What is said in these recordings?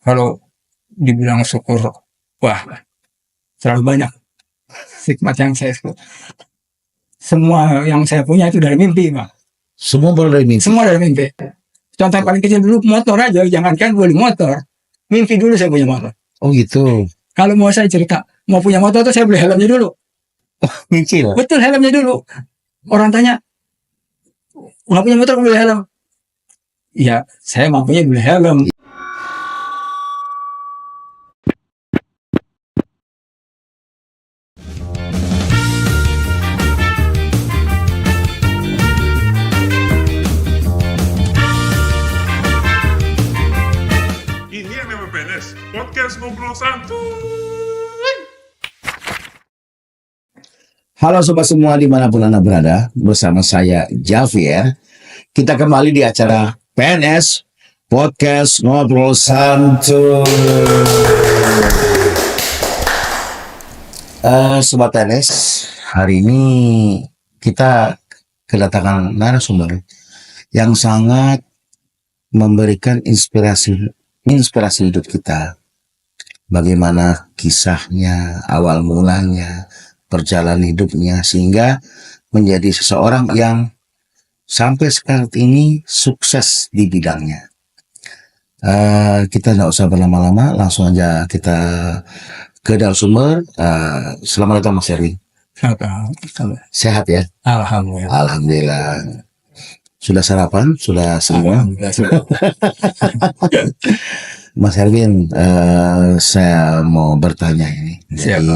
Kalau dibilang syukur, wah terlalu banyak hikmat yang saya syukur. Semua yang saya punya itu dari mimpi, Pak. Semua baru dari mimpi. Semua dari mimpi. Contoh yang paling kecil dulu motor aja, jangankan beli motor, mimpi dulu saya punya motor. Oh gitu. Kalau mau saya cerita, mau punya motor tuh saya beli helmnya dulu. Mimpi lah. Betul, helmnya dulu. Orang tanya, nggak punya motor beli helm? Ya, saya mampunya beli helm. Ini MMPNS, podcast ngobrol santuy. Halo sobat semua dimanapun Anda berada, bersama saya Javier. Kita kembali di acara PNS Podcast Ngobrol Santuy. Sobat PNS, hari ini kita kedatangan narasumber yang sangat memberikan inspirasi hidup kita. Bagaimana kisahnya, awal mulanya, perjalanan hidupnya, sehingga menjadi seseorang yang sampai sekarang ini sukses di bidangnya. Kita tidak usah berlama-lama, langsung aja kita ke narasumber. Selamat datang Mas Erwin. Sehat ya? Alhamdulillah. Alhamdulillah. Sudah sarapan? Sudah semua? Mas Erwin, saya mau bertanya ini. Jadi,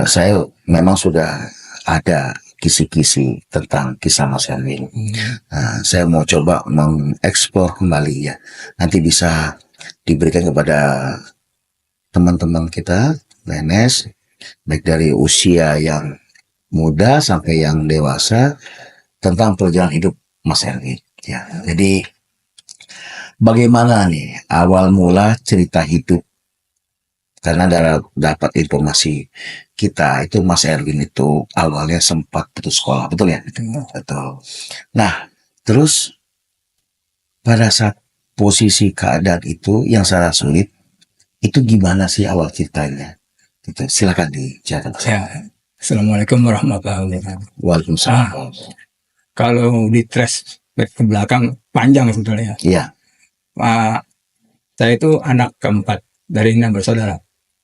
saya memang sudah ada kisi-kisi tentang kisah Mas Erwin. Saya mau coba mengeksplor kembali ya. Nanti bisa diberikan kepada teman-teman kita, PNS, baik dari usia yang muda sampai yang dewasa, tentang perjalanan hidup Mas Erwin. Ya, jadi bagaimana nih awal mula cerita hidup? Karena dapat informasi kita itu Mas Erwin itu awalnya sempat putus sekolah, betul ya? Betul. Nah, terus pada saat posisi keadaan itu yang sangat sulit, itu gimana sih awal ceritanya? Itu silakan dijelaskan. Ya. Assalamualaikum warahmatullahi wabarakatuh. Waalaikumsalam. Kalau di trace back ke belakang panjang sebetulnya. Iya. Saya itu anak keempat dari 6 bersaudara.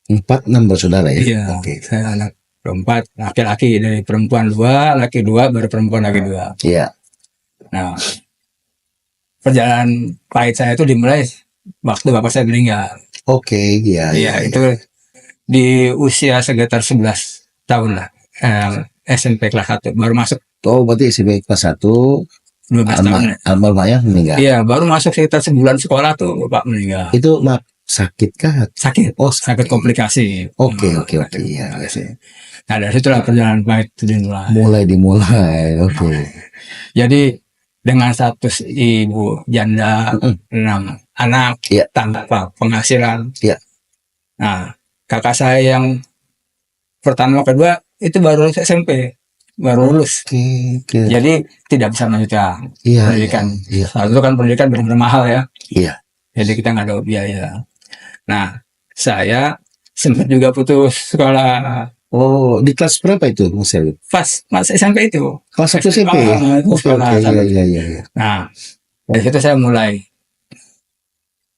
6 bersaudara ya? Iya, Oke. saya anak keempat, laki-laki, dari perempuan 2, laki 2, baru perempuan lagi 2. Iya. Nah, perjalanan pahit saya itu dimulai waktu bapak saya meninggal. Oke, iya. Iya, itu di usia sekitar 11 tahun lah. SMP kelas 1, baru masuk Oh, berarti SMP kelas 1 12 tahun. almarhumah meninggal. Iya, baru masuk sekitar sebulan sekolah tuh bapak meninggal. Itu sakit kah? Sakit. Oh, Sakit komplikasi. Oke. Iya. Nah, dari situlah perjalanan pahit itu Dimulai. Oke. Jadi dengan status ibu janda, 6 anak, Iya. tanpa penghasilan. Iya. Nah, kakak saya yang pertama kedua itu baru SMP, baru lulus. Oke. Jadi tidak bisa melanjutkan Iya. pendidikan. Iya. Saat itu kan pendidikan benar-benar mahal ya. Iya. Jadi kita nggak ada biaya. Nah, saya sempat juga putus sekolah Oh, di kelas berapa itu, Mas Erwin? pas SMP itu. Kelas 1 SMP. Itu Oke. sekolah satu. Iya. Nah, dari situ saya mulai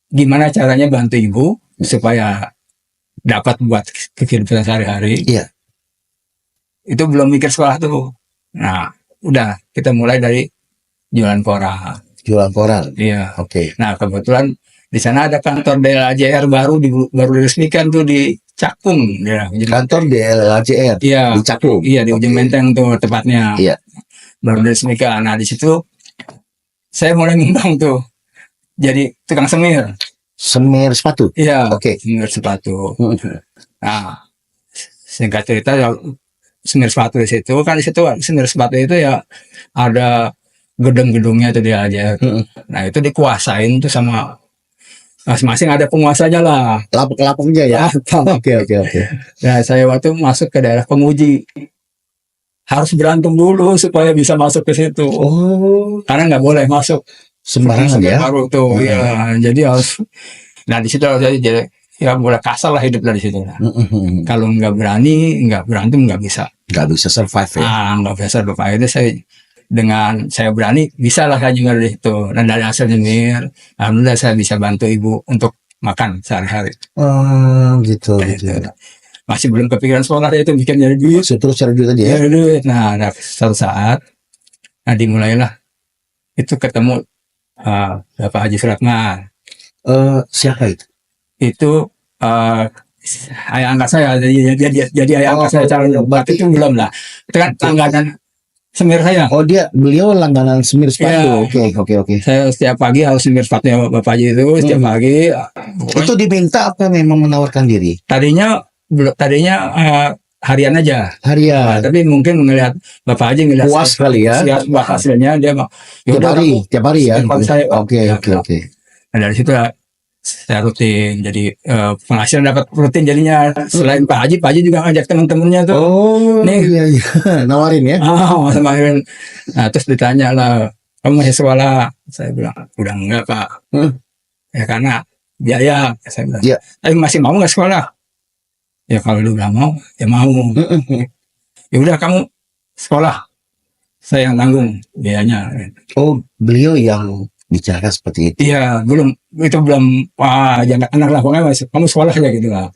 gimana caranya bantu ibu supaya dapat buat kehidupan sehari-hari. Iya. Itu belum mikir sekolah tuh. Nah, udah kita mulai dari jualan koran. Jualan koran. Iya. Oke. Nah, kebetulan di sana ada kantor DLAJR baru diresmikan tuh di Cakung. Ya. Jadi, Kantor DLAJR iya, di Cakung. iya di ujung Oke. Menteng tuh tepatnya. Iya. Baru diresmikan. Nah, di situ saya mulai ngembang tuh. Jadi tukang semir. Semir sepatu. Iya. Oke. Semir sepatu. Nah, singkat cerita ya semir sepatu di situ kan, di situ semir sepatu itu ya ada gedung-gedungnya itu dia aja. Nah, itu dikuasain tuh sama masing-masing, ada penguasanya lah. Lapak-lapaknya ya. Oke. Nah, saya waktu masuk ke daerah penguji harus berantem dulu supaya bisa masuk ke situ. Oh, Karena nggak boleh masuk sembarangan ya. baru tuh. Ya, jadi harus Nah di situ saya jadi ya mulai kasar lah hidup dari situ. Nah, Mm-mm. kalau nggak berani, nggak berantem nggak bisa. Nggak bisa survive ya. Nggak bisa lupa itu saya dengan saya berani bisa lah saya nyemir di situ. Dan dari hasil nyemir, alhamdulillah saya bisa bantu ibu untuk makan sehari-hari. Oh, gitu, Nah, gitu. itu. Masih belum kepikiran sekolah itu bikin nyari duit. Terus cari duit aja ya. Nyari duit. Nah, suatu saat, nah dimulailah itu ketemu Bapak Haji Suratman. Siapa itu? Itu ayah angkat saya, jadi ayah angkat saya calon bupati itu belum lah. Itu kan langganan semir saya. Oh, beliau langganan semir Iya. sepatu. Oke. Saya setiap pagi harus semir sepatunya Bapak Haji itu setiap pagi. Itu diminta apa memang menawarkan diri? Tadinya harian aja. Harian. Tapi mungkin melihat Bapak Haji ngelihat Puas kali ya. Buat hasilnya dia mau Tiap hari ya. Oke. Nah, dari situ saya rutin jadi penghasilan dapat rutin jadinya selain Pak Haji juga ngajak teman-temannya tuh. Oh, Nih. iya. Nawarin ya. Semakin. Nah, terus ditanya lah, kamu masih sekolah? Saya bilang, udah enggak Pak. Ya karena biaya. Saya bilang, Iya. tapi masih mau nggak sekolah? Ya kalau lu udah mau, ya mau. Ya udah kamu sekolah, saya yang tanggung biayanya. Oh, beliau yang bicara seperti itu. Iya, belum jangan anak lah, pokoknya kamu sekolah aja gitu lah.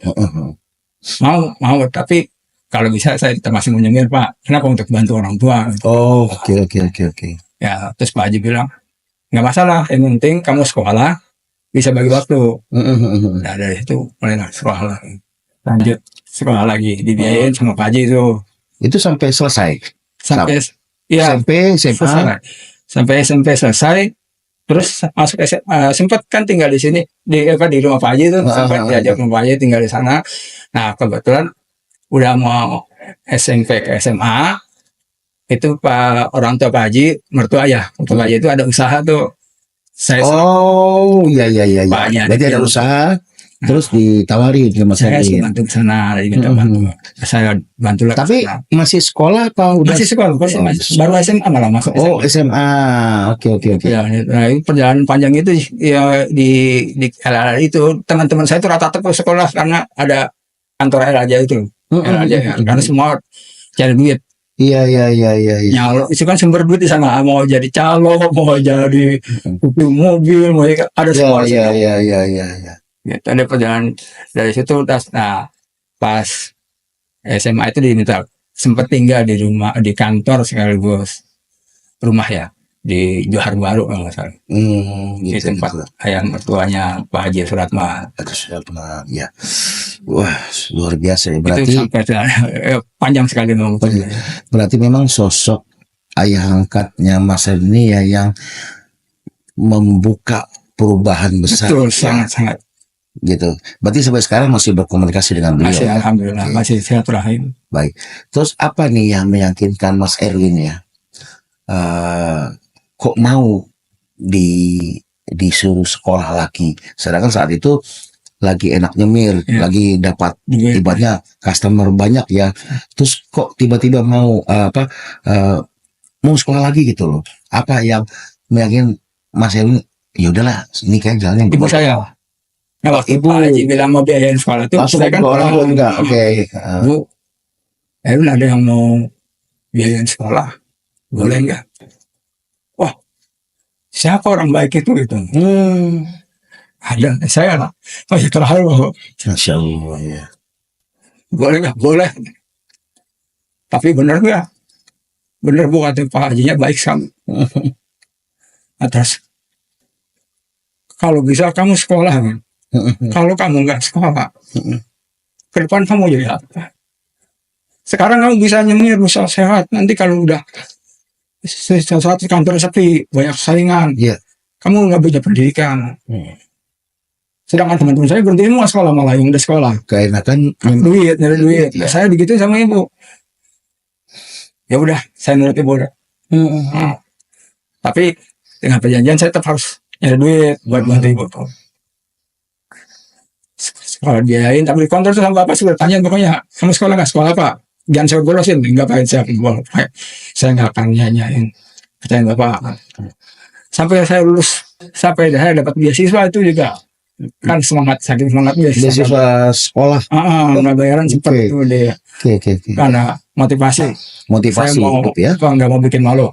Mau, tapi kalau bisa saya masih mau nyemir Pak. Kenapa? Untuk bantu orang tua. Oh, oke. Ya, terus Pak Haji bilang, nggak masalah, yang penting kamu sekolah, bisa bagi waktu. Nah, dari itu mulai sekolah lagi. Lanjut sekolah lagi, dibiayain sama Pak Haji itu. Itu sampai selesai. Iya, SMP, SMA. sampai SMP selesai. Terus masuk SMA, sempat kan tinggal di sini di rumah Pak Haji itu, sempat diajak rumah Pak Haji tinggal di sana. Nah, kebetulan udah mau SMP ke SMA, itu orang tua Pak Haji, mertua ya, Pak Haji itu ada usaha tuh. Iya. Banyak. Berarti ada usaha, terus ditawari ke Mas Saya Erwin. bantu ke sana, diminta bantu. Saya bantu lah. Tapi masih sekolah apa udah? Masih sekolah, baru SMA malah masuk. Oh, SMA. Oke. Ya, nah, itu perjalanan panjang itu ya di LR itu teman-teman saya itu rata-rata sekolah karena ada kantor LR aja itu. LR aja ya. Karena semua cari duit. Iya. Nyalo itu kan sumber duit di sana. Mau jadi calo, mau jadi mobil, mau ada semua. Iya. Gitu, ada perjalanan dari situ. Nah, pas SMA itu diminta sempat tinggal di rumah, di kantor sekaligus rumah ya di Johar Baru kalau nggak salah. Di tempat ayah mertuanya Pak Haji Suratman. Ya. Wah, luar biasa ya. Berarti Itu sampai panjang sekali ngomong. Berarti memang sosok ayah angkatnya Mas ini ya yang membuka perubahan besar. Betul, sangat. Gitu. Berarti sampai sekarang masih berkomunikasi dengan beliau. Masih, alhamdulillah, masih silaturahim. Baik. Terus apa nih yang meyakinkan Mas Erwin ya? Kok mau disuruh sekolah lagi? Sedangkan saat itu lagi enak nyemir, lagi dapat ibaratnya customer banyak ya. Terus kok tiba-tiba mau mau sekolah lagi gitu loh? Apa yang meyakinkan Mas Erwin? Ya udahlah, ini kayak jalannya. Ibu saya. Nah, waktu Ibu Haji bilang mau biayain sekolah itu, langsung saya kan orang tua enggak. Oke. Bu, Erwin ada yang mau biayain sekolah, boleh enggak? Wah, siapa orang baik itu gitu? Ada, saya lah, masih terharu. Masya Allah ya. Boleh enggak? Boleh. Tapi benar enggak? Benar Bu, kata Pak Hajinya baik sama. Atas, kalau bisa kamu sekolah kan? Kalau kamu nggak sekolah, ke depan kamu jadi apa? Sekarang kamu bisa nyemir, bisa sehat. Nanti kalau udah sesuatu kantor sepi, banyak saingan, kamu nggak punya pendidikan. Sedangkan teman-teman saya berhenti semua sekolah, malah yang udah sekolah. Keenakan nyari duit. Saya begitu sama ibu. Ya udah, saya nurut ibu udah. Tapi dengan perjanjian saya tetap harus nyari duit buat bantu ibu tuh. Sekolah biayain, tapi di kantor tuh sama bapak sudah tanya pokoknya, kamu sekolah nggak? Sekolah apa? Jangan saya bolosin, nggak pakai saya nggak akan nyanyain. Percaya bapak. Sampai saya lulus, sampai saya dapat beasiswa itu juga kan semangat, saking semangatnya beasiswa sekolah. nggak bayaran cepat Oke. tuh dia, Oke. karena motivasi Motivasi saya mau hidup ya. nggak mau bikin malu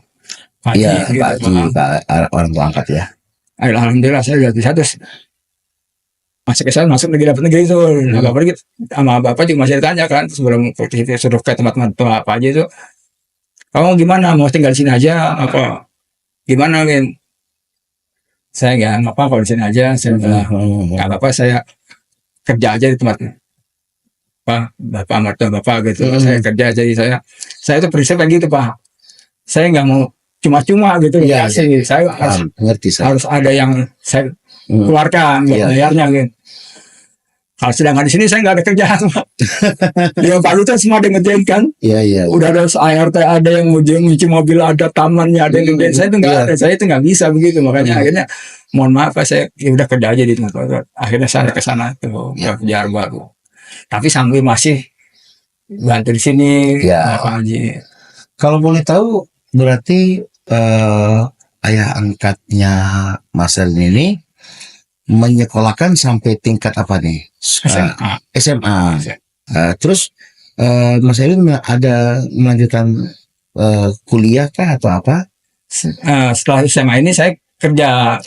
Pak Haji, Iya, gitu. Pak Haji, orang tua angkat ya. Alhamdulillah saya udah bisa, terus masih ke sana, masuk negeri, dapat negeri itu. Nah, bapak gitu, sama bapak juga masih ditanya kan sebelum kita suruh ke tempat-tempat tua apa aja itu, kamu gimana, mau tinggal di sini aja apa gimana Win? Saya nggak apa kalau di sini aja, saya bilang nggak apa-apa, saya kerja aja di tempat Pak bapak mertua bapak gitu. Saya kerja, jadi saya itu prinsip kayak gitu Pak, saya nggak mau cuma-cuma gitu. Iya, Asli, saya harus, Ngerti saya. harus ada yang saya keluarkan buat Iya. bayarnya gitu. Kalau sedangkan di sini saya nggak ada kerjaan Pak. Ya Pak Luta semua ada yang ngerjain kan, Iya. udah ada ART, ada yang nyuci mobil, ada tamannya, ada yang ngerjain. Saya itu nggak Iya. ada, saya itu nggak bisa begitu. Makanya akhirnya mohon maaf Pak, saya ya udah kerja aja di tempat. Akhirnya saya ke sana tuh ke Jarbaru, tapi sambil masih bantu di sini Iya. Pak Haji. Kalau boleh tahu, berarti ayah angkatnya Mas Erwin ini menyekolahkan sampai tingkat apa nih? SMA. SMA. Terus Mas Erwin ada melanjutkan kuliah kah atau apa? Setelah SMA ini saya kerja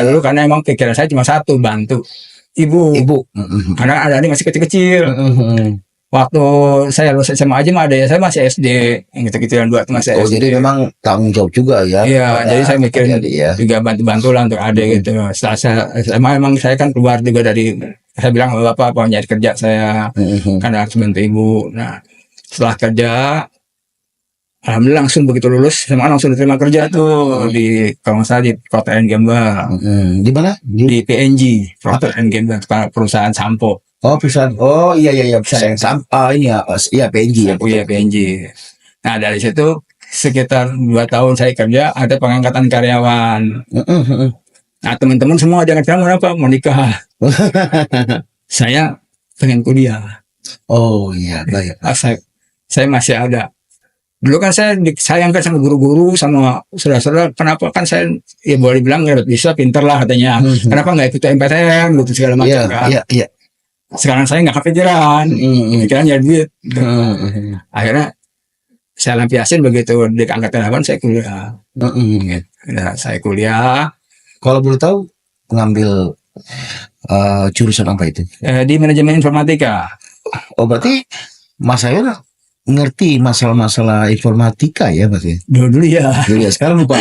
dulu, karena emang pikiran saya cuma satu, bantu ibu. Karena ada adik masih kecil-kecil. Waktu saya lulus SMA aja mah ada ya, saya masih SD yang kecil-kecilan dua tuh masih Oh, SD. jadi memang tanggung jawab juga ya? Iya, jadi saya mikir ya. juga bantu-bantu lah untuk adik gitu. Setelah saya SMA, emang saya kan keluar juga dari, saya bilang sama bapak mau nyari kerja saya, karena harus bantu ibu. Nah, setelah kerja, alhamdulillah langsung begitu lulus SMA langsung diterima kerja tuh di, kalau nggak salah di Procter & Gamble, Di mana? di PNG, Procter & Gamble, perusahaan sampo. Oh, perusahaan. Oh, iya. Perusahaan sampah ini ya. Iya, PNG ya. Oh iya, PNG. Nah, dari situ sekitar 2 tahun saya kerja, ada pengangkatan karyawan. Nah, teman-teman semua jangan kamu apa mau nikah. Saya pengen kuliah. Oh iya, baik. Saya masih ada. Dulu kan saya disayangkan sama guru-guru, sama saudara-saudara. Kenapa kan saya, ya boleh bilang ya bisa, pinter lah katanya. Kenapa nggak ikut MPTN gitu segala macam kan. Iya. Sekarang saya nggak kepikiran. Pikiran ya duit. Akhirnya saya lampiasin begitu di angkatan 8 saya kuliah. Nah, saya kuliah Kalau boleh tahu, ngambil jurusan apa itu? di manajemen informatika. Oh, berarti Mas Ayu ngerti masalah-masalah informatika ya, Mas ya? Dulu ya. Dulu ya, sekarang lupa.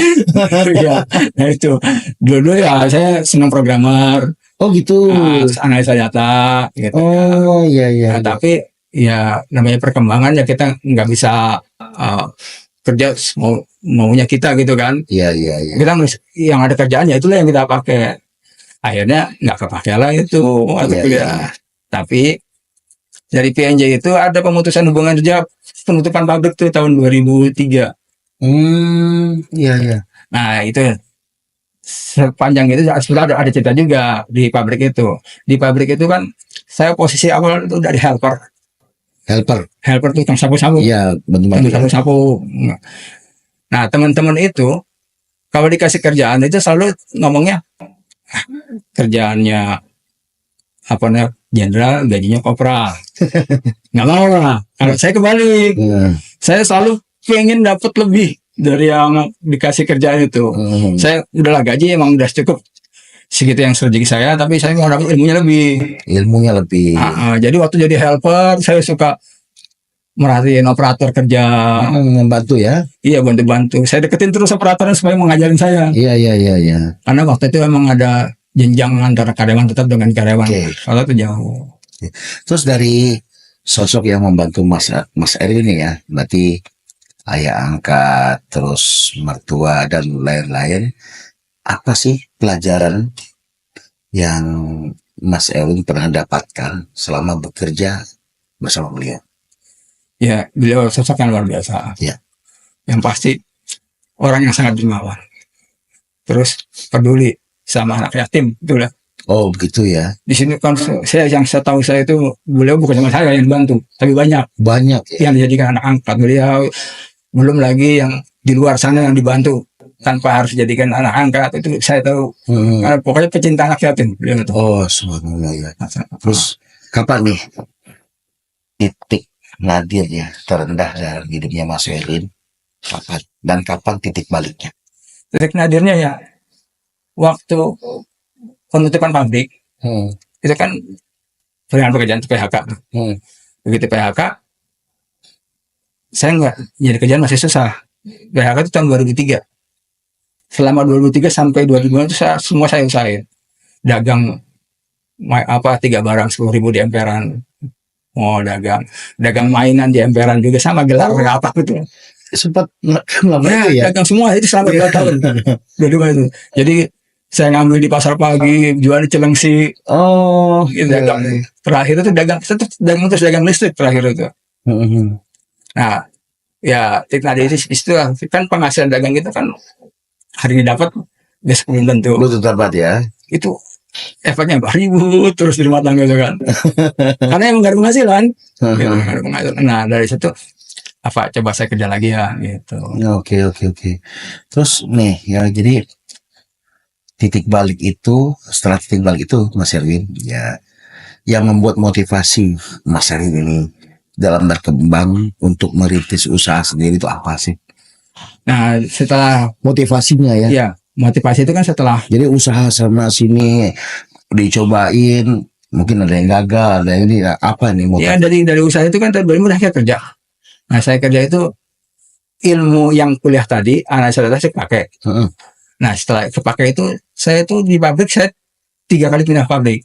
Ya, nah itu. Dulu ya saya senang programmer, Oh gitu. analisa data gitu. Oh iya. Nah, tapi ya namanya perkembangan ya, kita nggak bisa kerja maunya kita gitu kan. Iya. Kita yang ada kerjaannya itulah yang kita pakai. Akhirnya nggak kepake lah itu waktu kuliah. Tapi dari PNJ itu ada pemutusan hubungan kerja, penutupan pabrik tuh tahun 2003. Iya. Nah itu sepanjang itu sudah ada cerita juga di pabrik itu. Di pabrik itu kan saya posisi awal itu dari helper. Helper tuh tukang sapu-sapu. Iya, benar. Sapu-sapu. Nah teman-teman itu kalau dikasih kerjaan itu selalu ngomongnya kerjaannya apa namanya jenderal, gajinya kopral. Nggak mau lah. Kalau saya kebalik, saya selalu pengen dapat lebih dari yang dikasih kerjaan itu. Saya udahlah gaji emang udah cukup segitu yang rezeki saya, tapi saya mau dapat ilmunya lebih. Jadi waktu jadi helper saya suka merhatiin operator kerja, membantu ya. Iya, bantu. Saya deketin terus operatornya supaya mau ngajarin saya. Iya. Karena waktu itu emang ada jenjang antara karyawan tetap dengan karyawan. Kalau itu jauh. Terus dari sosok yang membantu Mas Erwin ini ya, berarti ayah angkat, terus mertua dan lain-lain, apa sih pelajaran yang Mas Erwin pernah dapatkan selama bekerja bersama beliau? Ya, beliau sosok yang luar biasa. Ya. Yang pasti orang yang sangat dermawan. Terus peduli sama anak yatim, itulah. Oh begitu ya. Di sini kan yang saya tahu saya itu beliau bukan cuma saya yang bantu, tapi banyak ya. Yang dijadikan anak angkat beliau. Belum lagi yang di luar sana yang dibantu. tanpa harus jadikan anak angkat itu saya tahu. Hmm. Pokoknya pecinta anak yatim beliau itu. Oh, subhanallah ya. Terus kapan nih titik nadir ya terendah dalam hidupnya Mas Erwin? Kapan? Dan kapan titik baliknya? Titik nadirnya ya waktu penutupan pabrik itu kan pilihan pekerjaan PHK. Begitu PHK saya nggak jadi kerjaan masih susah. PHK itu tahun 2003. Selama 2003 sampai 2005 itu semua saya usahain. Dagang 3 barang 10.000 di emperan. Oh, dagang mainan di emperan juga sama gelar apa gitu. Sempat lama itu ya. Dagang semua itu selama 2 tahun. Dua itu. Jadi saya ngambil di pasar pagi, jual di Cilengsi. Oh, Gitu, dagang. Terakhir itu dagang listrik terakhir itu. Nah, ya titik nadir itu kan penghasilan dagang itu kan hari ini dapat besok belum tentu. Lu terdapat ya. Itu efeknya ribut terus di rumah tangga itu kan. Karena emang gak ada penghasilan. Gitu, gak ada penghasilan. Nah, dari situ coba saya kerja lagi ya gitu. Oke. Terus nih ya, jadi setelah titik balik itu Mas Erwin ya, yang membuat motivasi Mas Erwin ini dalam berkembang untuk merintis usaha sendiri itu apa sih? Nah, setelah Motivasinya ya. ya motivasi itu kan setelah Jadi usaha sana sini dicobain, mungkin ada yang gagal, ada yang ini apa nih ya motivasi? dari usaha itu kan terbentuk saya kerja. Nah, saya kerja itu ilmu yang kuliah tadi anak saya pakai. Nah, setelah kepakai itu saya itu di pabrik saya 3 kali pindah pabrik.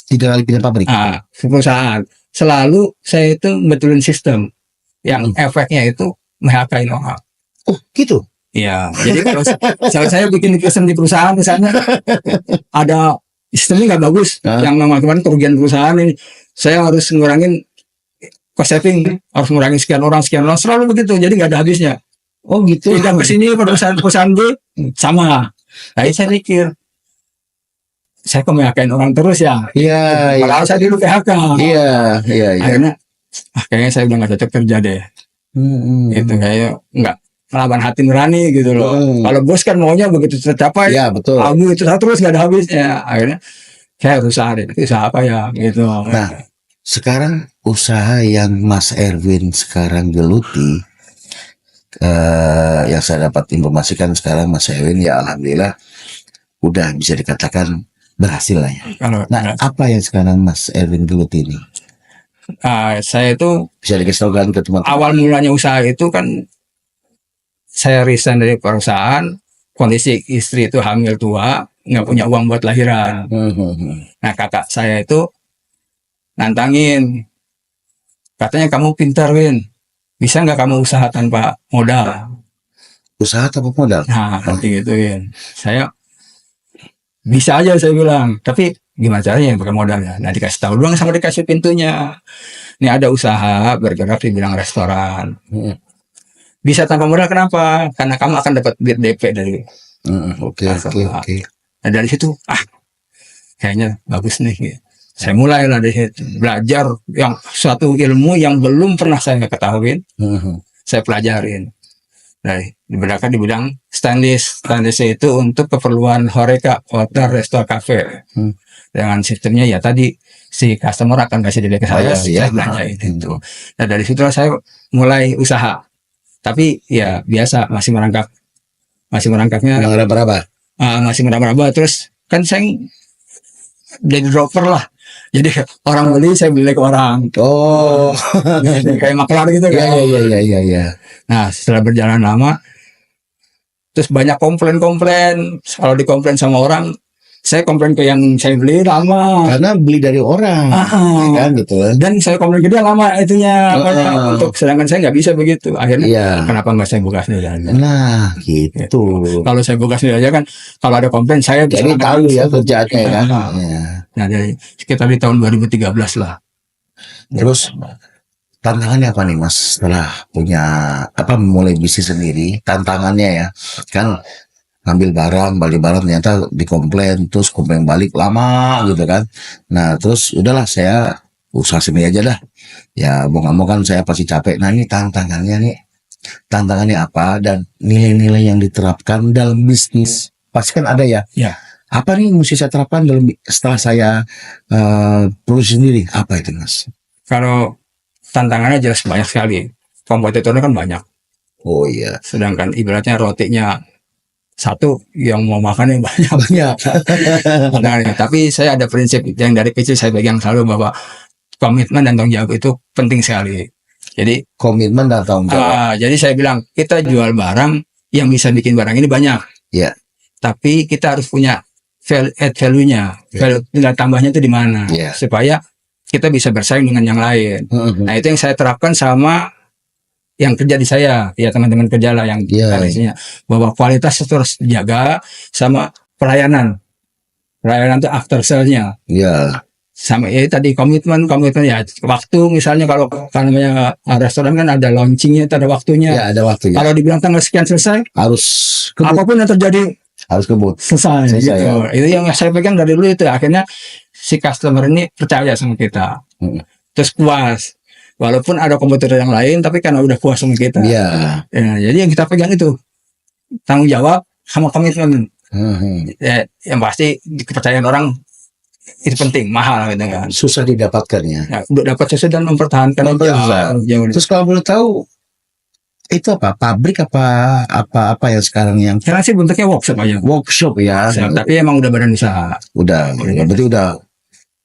3 kali pindah pabrik. Perusahaan. Selalu saya itu betulin sistem yang efeknya itu PHK-in orang. Oh, gitu. Iya, jadi kalau saya bikin sistem di perusahaan misalnya ada sistemnya nggak bagus, yang mengakibatkan kerugian perusahaan ini, saya harus ngurangin cost saving, harus ngurangin sekian orang, selalu begitu, jadi nggak ada habisnya. Oh gitu. Tidak kesini perusahaan B sama. Nah, saya pikir saya kok PHK-in orang terus ya. Iya. Padahal saya dulu PHK. Iya. Akhirnya kayaknya saya udah nggak cocok kerja deh. Itu kayak nggak melawan hati nurani gitu loh. Kalau bos kan maunya begitu tercapai. Iya, betul. Kamu itu terus nggak ada habisnya. Akhirnya saya harus usaha apa ya gitu. Nah, sekarang usaha yang Mas Erwin sekarang geluti, yang saya dapat informasikan sekarang Mas Erwin ya alhamdulillah udah bisa dikatakan berhasil lah ya. Nah, apa yang sekarang Mas Erwin geluti ini? Saya itu Bisa dikasih tahu kan ke teman-teman? awal mulanya usaha itu kan saya resign dari perusahaan, kondisi istri itu hamil tua, nggak punya uang buat lahiran. Nah, kakak saya itu nantangin, katanya kamu pintar Win, bisa nggak kamu usaha tanpa modal? Usaha tanpa modal? Nah, nanti gitu Win. Saya bisa aja saya bilang, tapi gimana caranya pakai modalnya? Nah, dikasih tahu doang sama dikasih pintunya. Ini ada usaha bergerak di bidang restoran. Bisa tanpa modal kenapa? Karena kamu akan dapat duit DP dari. Oke. Nah, dari situ kayaknya bagus nih. Gitu. Saya mulai lah dari situ belajar yang suatu ilmu yang belum pernah saya ketahui. Saya pelajarin. Nah, dibedakan di bidang stainless. Stainless itu untuk keperluan horeca, hotel, resto, cafe. Dengan sistemnya ya tadi si customer akan kasih DP ke saya, saya belanjain itu. Nah, dari situ saya mulai usaha. Tapi ya biasa masih merangkaknya. Meraba-raba. Masih meraba-raba. Terus kan saya jadi dropper lah. Jadi orang beli saya beli ke orang. Oh, kayak maklar gitu kan. Iya. Nah, setelah berjalan lama, terus banyak komplain. Kalau dikomplain sama orang, saya komplain ke yang saya beli lama. Karena beli dari orang, kan gitu. Dan saya komplain ke dia lama itunya. Untuk sedangkan saya nggak bisa begitu. Akhirnya kenapa nggak saya buka sendiri aja? Nah, gitu. Kalau saya buka sendiri aja kan, kalau ada komplain saya jadi tahu ya kerjaannya kan. Nah, dari sekitar di tahun 2013 lah. Terus tantangannya apa nih Mas setelah punya mulai bisnis sendiri? Tantangannya ya kan ngambil barang, balik barang ternyata dikomplain, terus komplain balik lama gitu kan. Nah terus udahlah saya usaha sendiri aja dah. Ya mau nggak mau kan saya pasti capek. Nah ini tantangannya nih tantangannya apa, dan nilai-nilai yang diterapkan dalam bisnis. Pasti kan ada ya. Ya. Apa nih mesti saya terapkan setelah saya produksi sendiri? Apa itu, Mas? Kalau tantangannya jelas banyak sekali. Kompetitornya kan banyak. Oh iya. Sedangkan ibaratnya rotinya satu, yang mau makan yang banyak. Banyak. Tantangannya. Tapi saya ada prinsip yang dari kecil saya pegang selalu, bahwa komitmen dan tanggung jawab itu penting sekali. Jadi Komitmen dan tanggung jawab. jadi saya bilang, kita jual barang, yang bisa bikin barang ini banyak. Iya. Tapi kita harus punya value-nya. Value nilai tambahnya itu di mana? Iya. Supaya kita bisa bersaing dengan yang lain. Nah, itu yang saya terapkan sama yang kerja di saya, ya teman-teman kerja lah yang isinya, bahwa kualitas itu harus dijaga, sama pelayanan itu after sale-nya. Iya. Sama ya tadi komitmen ya, waktu misalnya kalau namanya restoran kan ada launchingnya, ada waktunya. Ya, ada waktunya. Kalau dibilang tanggal sekian selesai, Harus apapun yang terjadi harus kebut. selesai gitu. Ya. Itu yang saya pegang dari dulu itu. Akhirnya si customer ini percaya sama kita. Terus puas. Walaupun ada kompetitor yang lain, tapi karena udah puas sama kita. Iya. Ya, jadi yang kita pegang itu tanggung jawab sama komitmen. Ya, yang pasti kepercayaan orang itu penting, mahal gitu kan. Susah didapatkannya. Ya, udah dapat sesuai dan mempertahankan. Terus kalau boleh tahu, itu apa? Pabrik apa yang sekarang yang Sekarang sih bentuknya workshop aja. workshop ya? Tapi emang udah badan usaha. Udah, berarti udah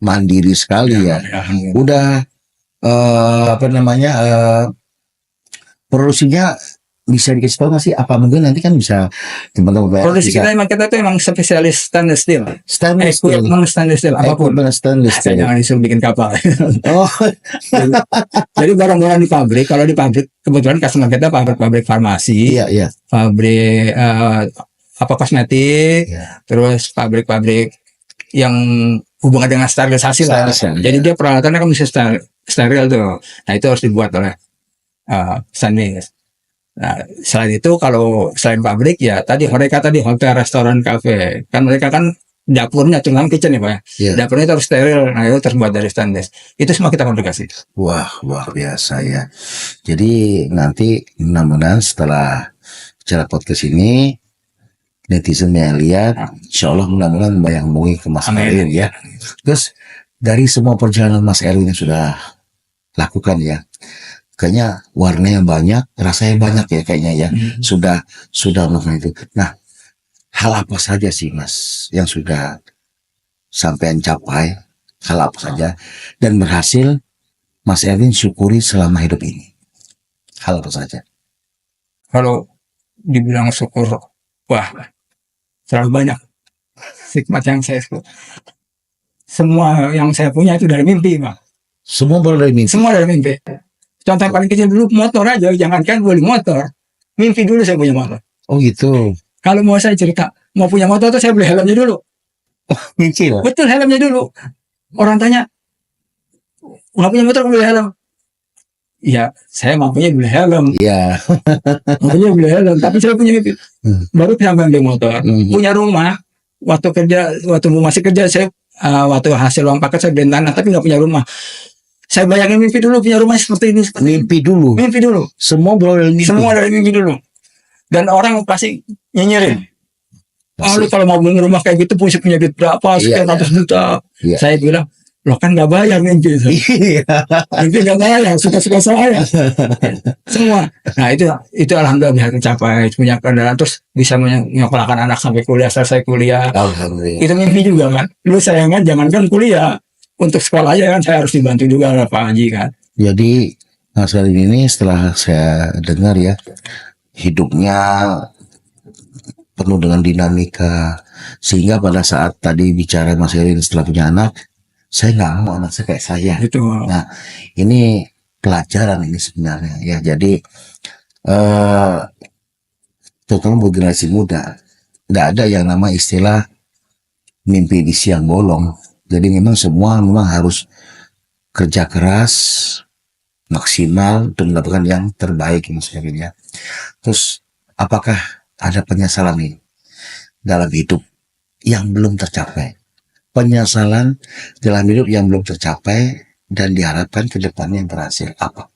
mandiri sekali ya. Udah produksinya bisa dikasih tahu nggak sih? Apa mungkin nanti kan bisa teman-teman Produksi kita tuh emang spesialis stainless steel. stainless steel, Stainless steel apapun. stainless Saya steel. jangan disuruh bikin kapal. Oh, Jadi barang-barang di pabrik, kalau di pabrik kebetulan customer kita pabrik farmasi, iya. pabrik kosmetik, terus pabrik-pabrik yang hubungan dengan sterilisasi lah. Jadi dia peralatannya kan bisa steril tuh. Nah, itu harus dibuat oleh stainless. Nah, selain itu, kalau selain pabrik ya tadi mereka hotel, restoran, kafe, kan mereka kan dapurnya, terutama kitchen ya Pak ya. Dapurnya itu harus steril. Nah, itu terbuat dari stainless. Itu semua kita fabrikasi. Wah, luar biasa ya. Jadi nanti mudah-mudahan setelah acara podcast ini netizen yang lihat, insya Allah mudah-mudahan banyak hubungi ke Mas Erwin ya. Terus dari semua perjalanan Mas Erwin yang sudah lakukan ya, kayaknya warnanya banyak, rasanya banyak ya kayaknya ya. Sudah melakukan itu. Nah, hal apa saja sih Mas yang sudah sampai capai? Hal apa saja dan berhasil Mas Erwin syukuri selama hidup ini? Hal apa saja? Kalau dibilang syukur, wah, terlalu banyak hikmat yang saya syukur. Semua yang saya punya itu dari mimpi, Pak. Semua dari mimpi. Semua dari mimpi. Contoh paling kecil dulu, motor aja, jangankan beli motor, mimpi dulu saya punya motor. Oh gitu. Kalau mau saya cerita, mau punya motor tuh saya beli helmnya dulu. Mimpi lah. Betul, helmnya dulu. Orang tanya, nggak punya motor, beli helm. Iya, saya mampunya beli helm. Iya. Mampunya beli helm, tapi saya punya mimpi. Baru bisa beli motor. Punya rumah. Waktu masih kerja, saya waktu hasil uang paket saya beli tanah, tapi nggak punya rumah. Saya bayangin mimpi dulu punya rumah seperti ini. Mimpi dulu. Semua berawal dari mimpi. Semua dari mimpi dulu. Dan orang pasti nyinyirin. Lu kalau mau beli rumah kayak gitu punya duit berapa? Sekian ratus juta. Saya bilang, lo kan nggak bayar mimpi. Mimpi nggak bayar, suka-suka saya. Semua. Nah itu alhamdulillah bisa tercapai. Punya kendaraan, terus bisa menyekolahkan anak sampai kuliah, selesai kuliah. Alhamdulillah. Itu mimpi juga kan. Lu sayangnya jangankan kuliah, untuk sekolah aja kan saya harus dibantu juga oleh Pak Haji kan. Jadi Mas Erwin ini setelah saya dengar ya, hidupnya penuh dengan dinamika, sehingga pada saat tadi bicara Mas Erwin setelah punya anak, saya nggak mau anak saya kayak saya. Gitu. Nah, ini pelajaran ini sebenarnya ya. Jadi terutama buat generasi muda, nggak ada yang nama istilah mimpi di siang bolong. Jadi memang semua harus kerja keras, maksimal untuk mendapatkan yang terbaik Mas Erwin ya. Terus apakah ada penyesalan nih dalam hidup yang belum tercapai? Penyesalan dalam hidup yang belum tercapai dan diharapkan ke depannya yang berhasil apa?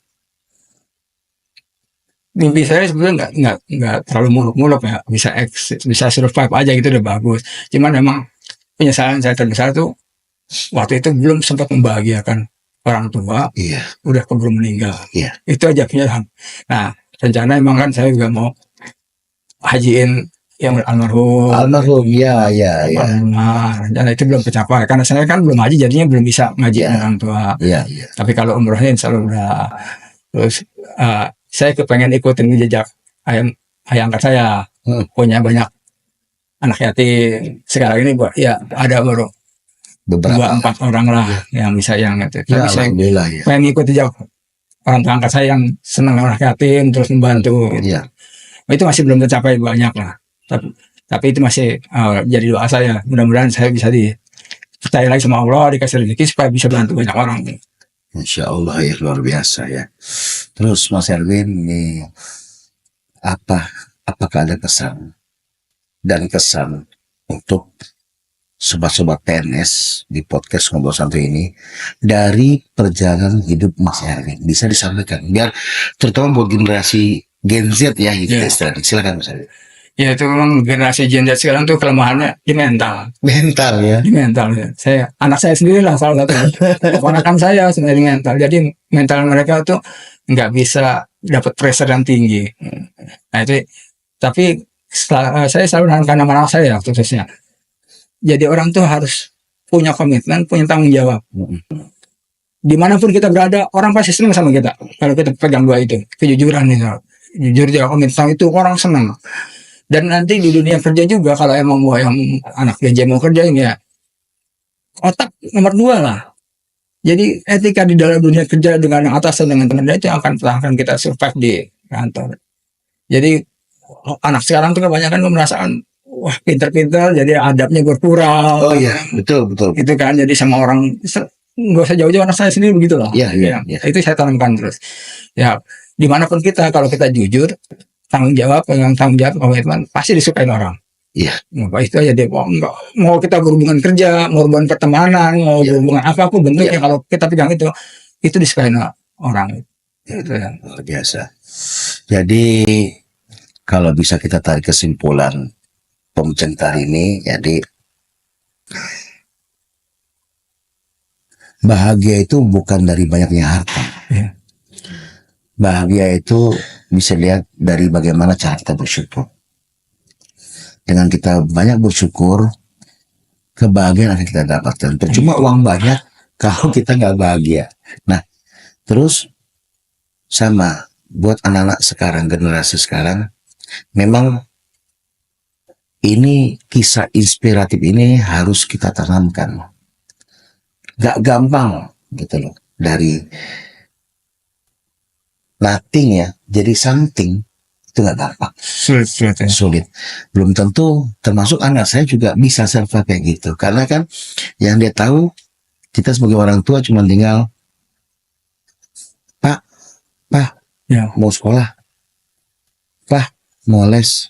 mimpi saya sebenarnya nggak terlalu muluk-muluk ya, bisa survive aja gitu udah bagus. Cuman memang penyesalan saya terbesar tuh waktu itu belum sempat membahagiakan orang tua, Iya, udah keburu meninggal. iya. Itu aja penyesalan. Nah, rencana emang kan saya juga mau hajiin yang almarhum. Almarhum, ya, ya, ya. Nah, rencana itu belum tercapai karena saya kan belum haji, jadinya belum bisa ngajiin Iya. orang tua. Iya, iya. Tapi kalau umrohnya insya Allah udah. Terus saya kepengen ikutin jejak ayah angkat saya, punya banyak anak yatim. Sekarang ini ya ada baru Beberapa. 2-4 orang lah yang bisa yang itu. Ya, Tapi saya alhamdulillah ya. pengen ikut jejak orang tua angkat saya yang senang anak yatim terus membantu. Gitu. Iya. Itu masih belum tercapai banyak lah. Tapi itu masih jadi doa saya. Mudah-mudahan saya bisa dipercaya lagi sama Allah, dikasih rezeki supaya bisa bantu banyak orang. Insya Allah ya, luar biasa ya. Terus Mas Erwin, ini apakah ada kesan untuk sobat-sobat PNS di podcast Ngobrol Santuy ini dari perjalanan hidup Mas Erwin, bisa disampaikan biar terutama buat generasi Gen Z ya, gitu istilahnya. Silakan Mas Erwin. Ya itu memang generasi Gen Z sekarang tuh kelemahannya di mental. Mental ya. Di mental ya. Anak saya sendiri lah salah satu. Keponakan saya sebenarnya di mental. Jadi mental mereka tuh nggak bisa dapat pressure yang tinggi. Nah itu, tapi saya selalu menekankan nama anak saya khususnya. Jadi orang tuh harus punya komitmen, punya tanggung jawab. Dimanapun kita berada, orang pasti senang sama kita. Kalau kita pegang dua itu, kejujuran itu. Jujur dia komitmen itu orang senang. Dan nanti di dunia kerja juga kalau emang mau yang anak kerja mau kerja ini ya otak nomor 2 lah. Jadi etika di dalam dunia kerja dengan yang atasan dengan teman itu akan kita survive di kantor. Jadi anak sekarang tuh kebanyakan merasakan wah pintar-pintar jadi adabnya berkurang. Oh iya, betul. Itu kan jadi sama orang nggak usah jauh-jauh, anak saya sendiri begitu lah. Iya. Itu saya tanamkan terus. Ya dimanapun kita kalau kita jujur tanggung jawab komitmen pasti disukai orang. Iya. Nah, itu aja dia mau kita berhubungan kerja, mau berhubungan pertemanan, mau berhubungan apapun bentuknya kalau kita pegang itu disukai orang. Itu ya. Luar biasa. Jadi kalau bisa kita tarik kesimpulan pembicaraan ini, jadi bahagia itu bukan dari banyaknya harta. Ya. Bahagia itu bisa lihat dari bagaimana cara kita bersyukur. Dengan kita banyak bersyukur, kebahagiaan akan kita dapatkan. Percuma uang banyak kalau kita nggak bahagia. Nah, terus sama buat anak-anak sekarang, generasi sekarang, memang ini kisah inspiratif ini harus kita tanamkan. Gak gampang gitu loh, dari nothing ya jadi something itu nggak gampang, sulit. Belum tentu termasuk anak saya juga bisa survive kayak gitu, karena kan yang dia tahu kita sebagai orang tua cuma tinggal pak mau sekolah, pak mau les.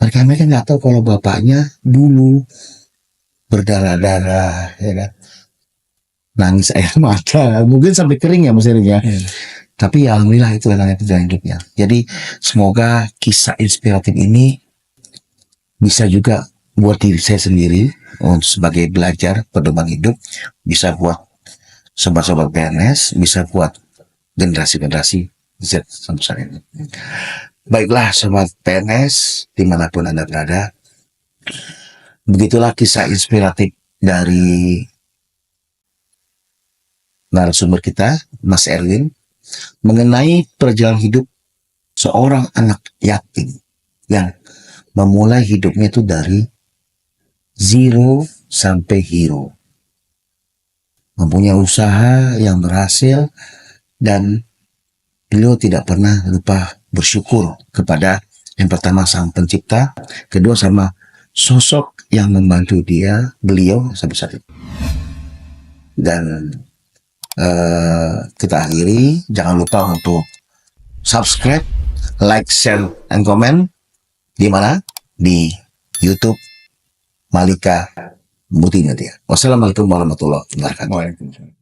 Mereka nggak tahu kalau bapaknya dulu berdarah-darah, ya kan, nangis air mata, mungkin sampai kering ya maksudnya. Tapi ya alhamdulillah itu adalah perjalanan hidupnya. Jadi semoga kisah inspiratif ini bisa juga buat diri saya sendiri untuk sebagai belajar pedoman hidup, bisa buat sobat-sobat PNS, bisa buat generasi-generasi Z sampai saat ini. Baiklah sobat PNS dimanapun Anda berada, begitulah kisah inspiratif dari narasumber kita Mas Erwin mengenai perjalanan hidup seorang anak yatim yang memulai hidupnya itu dari zero sampai hero, mempunyai usaha yang berhasil, dan beliau tidak pernah lupa bersyukur kepada yang pertama Sang Pencipta, kedua sama sosok yang membantu beliau sampai saat ini. Dan kita akhiri, jangan lupa untuk subscribe, like, share, and comment di mana? Di YouTube Malika Muti Nadia. Wassalamualaikum warahmatullahi wabarakatuh. Waalaikumsalam.